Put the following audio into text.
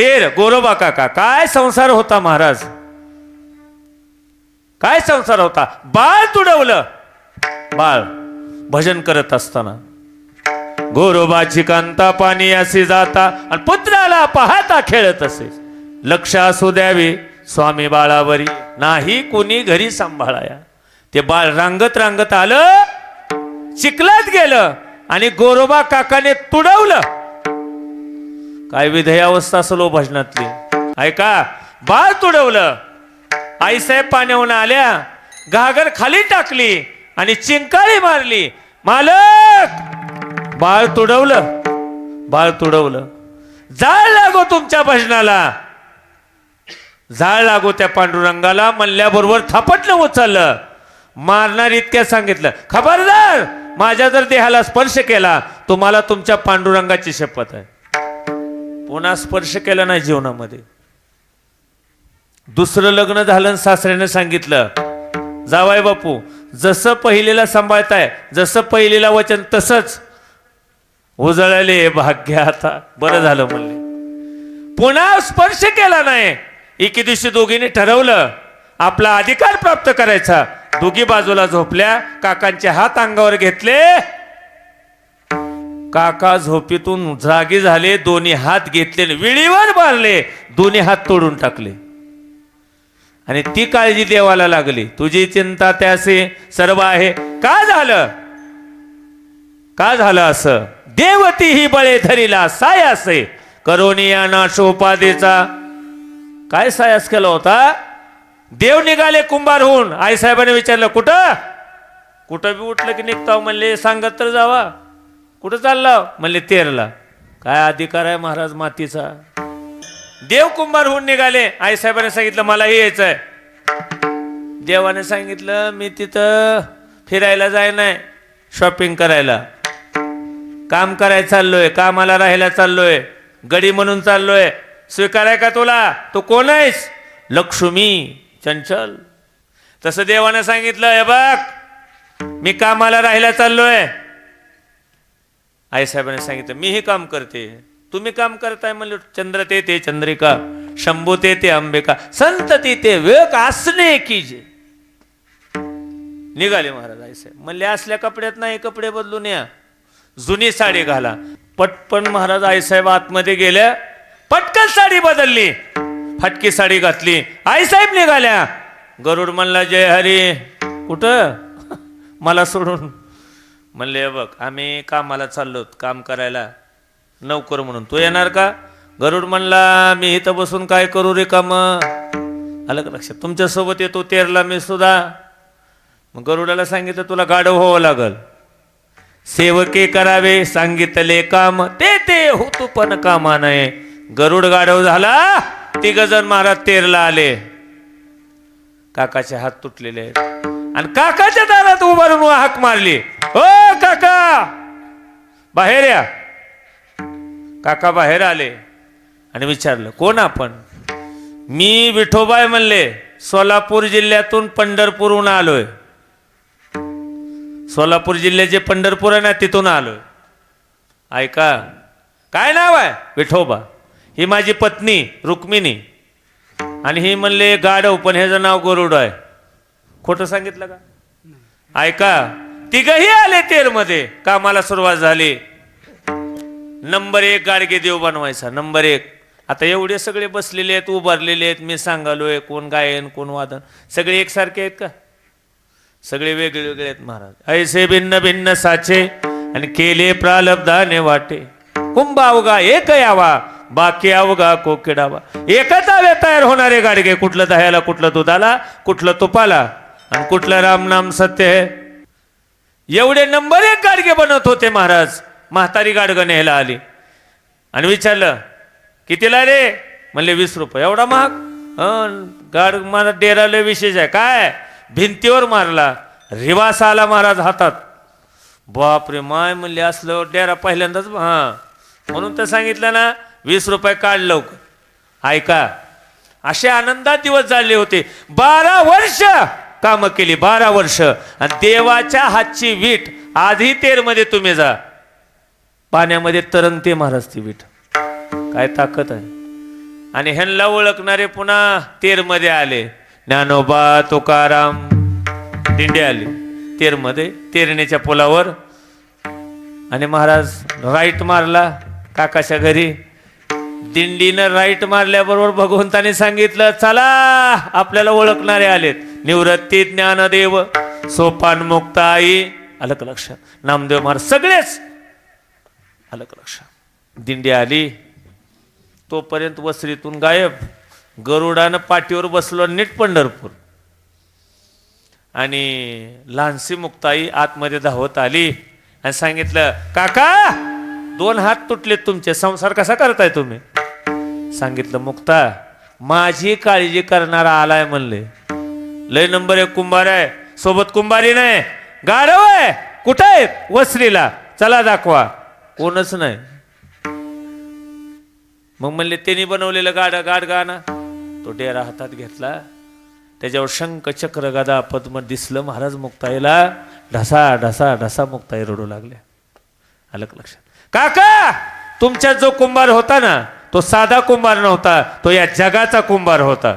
तेर गोरोबा काका, काय संसार होता महाराज, काय संसार होता. बाळ तुडवलं, बाळ भजन करत असताना गोरोबाची कांता पाणी असे जाता आणि पुत्राला पाहता खेळत असे. लक्ष असू द्यावे स्वामी बाळावरी, नाही कोणी घरी सांभाळाया. ते बाळ रांगत रांगत आलं, चिखलात गेलं आणि गोरोबा काकाने तुडवलं. काय विधेय अवस्था असलो भजनातली. ऐका, बाळ तुडवलं, आईसाहेब पाण्याहून आल्या, घागर खाली टाकली आणि चिंकाळी मारली. मालक, बाळ तुडवलं, बाळ तुडवलं. जाळ लागो तुमच्या भजनाला, जाळ लागो त्या पांडुरंगाला म्हणल्याबरोबर थापटलं उचललं. मारणार इतक्या सांगितलं, खबरदार माझ्या जर देहाला स्पर्श केला तुम्हाला तुमच्या पांडुरंगाची शपथ आहे. पुन्हा स्पर्श केला नाही जीवनामध्ये. दुसरं लग्न झालं, सासऱ्याने सांगितलं, जावाय बापू जसं पहिलेला सांभाळताय, जसं पहिलेला वचन तसंच उजळले भाग्य. आता बरं झालं म्हणले. पुन्हा स्पर्श केला नाही. एके दिवशी दोघींनी ठरवलं आपला अधिकार प्राप्त करायचा. दोघी बाजूला झोपल्या, काकांचे हात अंगावर घेतले. काका झोपेतून जागी झाले, दोन्ही हात घेतले, विळीवर मारले, दोन्ही हात तोडून टाकले. आणि ती काळजी देवाला लागली, तुझी चिंता त्यासे सर्व आहे. का झालं, का झालं असं. देवती ही बळे धरीला सायासे, करोनिया नाशोपादेचा. काय सायास केला होता. देव निघाले कुंभार होऊन. आईसाहेबांनी विचारलं, कुठं कुठं बी उठलं की निघताव. म्हणले सांगत तर जावा. कुठं चालला म्हणले तेरला. काय अधिकार आहे महाराज मातीचा. देव कुंभार होऊन निघाले. आईसाहेबांनी सांगितलं मलाही यायचंय. देवाने सांगितलं मी तिथं फिरायला जाय नाही, शॉपिंग करायला, काम करायला चाललोय, कामाला राहायला चाललोय, गडी म्हणून चाललोय. स्वीकाराय का तुला. तू कोण आहेस. लक्ष्मी चंचल. तसं देवाने सांगितलं, हे बघ मी कामाला राहायला चाललोय. आईसाहेबांनी सांगितलं मीही काम करते, तुम्ही काम करताय. म्हणलं चंद्र ते ते चंद्रिका, शंभू ते ते अंबिका, संतती ते वेक असणे कीजे. निघाले महाराज. आईसाहेब म्हणले असल्या कपड्यात नाही, कपडे बदलून या, जुनी साडी घाला. पटपण महाराज आईसाहेब आतमध्ये गेल्या, पटकन साडी बदलली, फटकी साडी घातली. आईसाहेब निघाल्या. गरुड म्हणला जय हरी. कुठं मला सोडून. म्हणले बघ आम्ही कामाला चाललो, काम करायला, नौकर म्हणून. तू येणार का. गरुड म्हणला मी इथं बसून काय करू रे काम. आलं का लक्षात. तुमच्यासोबत येतो तेरला मी सुद्धा. मग गरुडाला सांगितलं तुला गाढव व्हावं लागल, सेवके करावे सांगितले काम, ते ते होतो पण कामा नये. गरुड गाढव झाला. तिघजण महाराज तेरला आले. काकाचे हात तुटलेले आहेत आणि काकाच्या दारात उभारून हाक मारली, ओ काका बाहेर या. काका बाहेर आले आणि विचारलं कोण आपण. मी विठोबाय म्हणले, सोलापूर जिल्ह्यातून पंढरपूरहून आलोय. सोलापूर जिल्ह्याचे पंढरपूर आहे ना, तिथून आलोय. ऐका, काय नाव आहे. विठोबा. ही माझी पत्नी रुक्मिणी. आणि ही म्हणले गाढव, पण ह्याचं नाव गरुड आहे. खोटं सांगितलं का. ऐका, तिघही आले तेरमध्ये. कामाला सुरुवात झाली. नंबर 1 गाडगे देव बनवायचा. नंबर 1. आता एवढे सगळे बसलेले आहेत, उभारलेले आहेत. मी सांगालोय कोण गायन कोण वादन, सगळे एकसारखे आहेत का. सगळे वेगळे वेगळे आहेत महाराज. ऐसे भिन्न भिन्न साचे आणि केले प्रालब्धाने वाटे. कुंभ अवघा एक यावा, बाकी अवघा कोकिडावा. एकच आवे तयार होणारे गाडगे. कुठलं दह्याला, कुठलं दुधाला, कुठलं तुपाला आणि कुठलं रामनाम सत्य आहे. एवढे नंबर 1 गाडगे बनवत होते महाराज. म्हातारी गाडगं न्यायला आली आणि विचारलं कितीला रे. म्हणले 20 रुपये. एवढा महाग. गाड मला डेराला विशेष आहे. काय भिंतीवर मारला, रिवास आला महाराज हातात. बापरे माय म्हणले असलं डेरा पहिल्यांदाच. हां म्हणून तर सांगितलं ना 20 रुपये काढ लवकर. ऐका, असे आनंदात दिवस झाले होते. 12 वर्ष कामं केली. 12 वर्ष. आणि देवाच्या हातची वीट. आधी तेरमध्ये तुम्ही जा, पाण्यामध्ये तरंगते महाराज ती वीट. काय ताकद आहे. आणि ह्यांना ओळखणारे पुन्हा तेरमध्ये आले. ज्ञानोबा तुकाराम दिंडी आली तेरमध्ये, तेरणीच्या पुलावर. आणि महाराज राईट मारला काकाच्या घरी. दिंडीनं राईट मारल्याबरोबर भगवंताने सांगितलं, चला आपल्याला ओळखणारे आलेत. निवृत्ती ज्ञानदेव सोपान मुक्ताई. आलं का लक्षात? नामदेव महाराज सगळेच आलं का लक्षात? दिंडी आली तोपर्यंत वसरीतून गायब. गरुडानं पाठीवर बसलो नीट पंढरपूर. आणि लहानशी मुक्ताई आतमध्ये धावत आली आणि सांगितलं, काका 2 हात तुटलेत तुमचे, संसार कसा करताय तुम्ही? सांगितलं, मुक्ता माझी काळजी करणारा आलाय म्हणले. लय नंबर 1 कुंभार आहे, सोबत कुंभारी नाही, गाढव आहे. कुठं आहे? वसरीला. चला दाखवा. कोणच नाही. मग म्हणले त्यांनी बनवलेलं गाडगाना. तो डेरा हातात घेतला, त्याच्यावर शंख चक्र गदा पद्म दिसलं महाराज मुक्ताईला. ढसा ढसा ढसा मुक्ताई रडू लागल्या. आलं का लक्षात? काका तुमच्यात जो कुंभार होता ना, तो साधा कुंभार नव्हता, तो या जगाचा कुंभार होता.